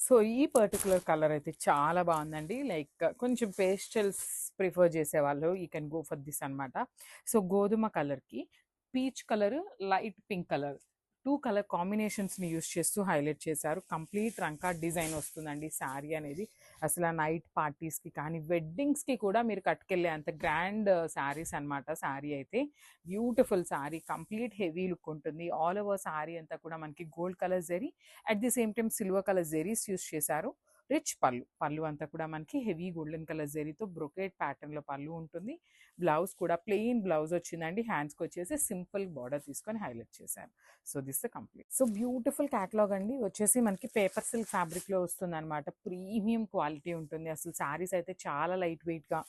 So ఈ particular colour అయితే చాలా బాగుందండి. లైక్ కొంచెం పేస్టల్స్ ప్రిఫర్ చేసేవాళ్ళు you can go for this అనమాట. సో గోధుమ కలర్కి peach colour, light pink colour, two colour కాంబినేషన్స్ని యూస్ చేస్తూ హైలైట్ చేశారు. కంప్లీట్ రంకా డిజైన్ వస్తుందండి శారీ అనేది. అసలు ఆ నైట్ పార్టీస్కి కానీ వెడ్డింగ్స్కి కూడా మీరు కట్టుకెళ్ళే అంత గ్రాండ్ శారీస్ అనమాట. శారీ అయితే beautiful sari, complete heavy look ఉంటుంది. ఆల్ ఓవర్ శారీ అంతా కూడా మనకి gold colour zari, at the same time silver colour zaris use చేశారు. రిచ్ పళ్ళు, పళ్ళు అంతా కూడా మనకి హెవీ గోల్డెన్ కలర్ జెరీతో బ్రొకేట్ ప్యాటర్న్లో పళ్ళు ఉంటుంది. బ్లౌజ్ కూడా ప్లెయిన్ బ్లౌజ్ వచ్చిందండి. హ్యాండ్స్కి వచ్చేసి సింపుల్ బార్డర్ తీసుకొని హైలైట్ చేశారు. So this the complete. So beautiful catalogue అండి. వచ్చేసి మనకి పేపర్ సిల్క్ ఫ్యాబ్రిక్లో వస్తుంది అనమాట. ప్రీమియం క్వాలిటీ ఉంటుంది. అసలు శారీస్ అయితే చాలా లైట్ వెయిట్గా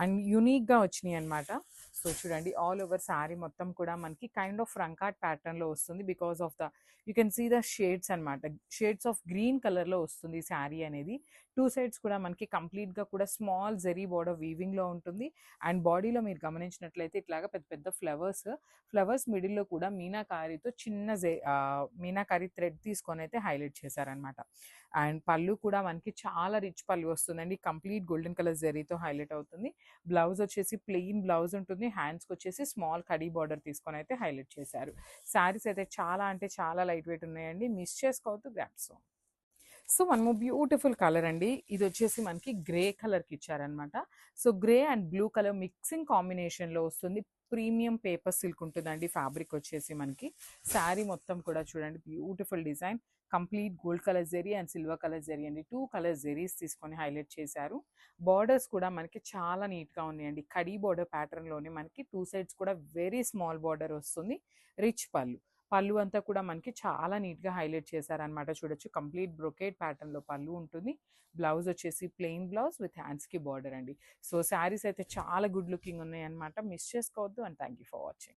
అండ్ యూనిక్గా వచ్చినాయి అనమాట. సో చూడండి, ఆల్ ఓవర్ శారీ మొత్తం కూడా మనకి కైండ్ ఆఫ్ రంకాట్ ప్యాటర్న్లో వస్తుంది. Because of the you can see the shades అనమాట. షేడ్స్ ఆఫ్ గ్రీన్ కలర్లో వస్తుంది శారీ అనేది. టూ సైడ్స్ కూడా మనకి కంప్లీట్గా కూడా స్మాల్ జెరీ బార్డర్ వీవింగ్లో ఉంటుంది. అండ్ బాడీలో మీరు గమనించినట్లయితే ఇట్లాగా పెద్ద పెద్ద ఫ్లవర్స్ మిడిల్లో కూడా మీనాకారితో చిన్న మీనాకారి థ్రెడ్ తీసుకొని అయితే హైలైట్ చేశారనమాట. అండ్ పళ్ళు కూడా మనకి చాలా రిచ్ పళ్ళు వస్తుందండి. కంప్లీట్ గోల్డెన్ కలర్ జెరీతో హైలైట్ అవుతుంది. బ్లౌజ్ వచ్చేసి ప్లెయిన్ బ్లౌజ్ ఉంటుంది. హ్యాండ్స్కి వచ్చేసి స్మాల్ కడీ బార్డర్ తీసుకొని అయితే హైలైట్ చేశారు. శారీస్ అయితే చాలా అంటే చాలా లైట్ వెయిట్ ఉన్నాయండి. మిస్ చేసుకోవద్దు, గ్రాప్స్. సో మనము బ్యూటిఫుల్ కలర్ అండి. ఇది వచ్చేసి మనకి గ్రే కలర్కి ఇచ్చారనమాట. So grey and blue colour mixing కాంబినేషన్లో వస్తుంది. ప్రీమియం పేపర్ సిల్క్ ఉంటుందండి ఫ్యాబ్రిక్ వచ్చేసి మనకి. శారీ మొత్తం కూడా చూడండి, beautiful design. Complete gold colour zari and silver colour zari అండి. టూ కలర్ జెరీస్ తీసుకొని హైలైట్ చేశారు. బార్డర్స్ కూడా మనకి చాలా నీట్గా ఉన్నాయండి. కడీ బార్డర్ ప్యాటర్న్లోనే మనకి టూ సైడ్స్ కూడా వెరీ స్మాల్ బార్డర్ వస్తుంది. రిచ్ పళ్ళు, పళ్ళు అంతా కూడా మనకి చాలా నీట్గా హైలైట్ చేశారనమాట. చూడొచ్చు, కంప్లీట్ బ్రొకేట్ ప్యాటర్న్లో పళ్ళు ఉంటుంది. బ్లౌజ్ వచ్చేసి ప్లెయిన్ బ్లౌజ్ విత్ హ్యాండ్స్కి బార్డర్ అండి. సో శారీస్ అయితే చాలా గుడ్ లుకింగ్ ఉన్నాయి అనమాట. మిస్ చేసుకోవద్దు. And thank you for watching.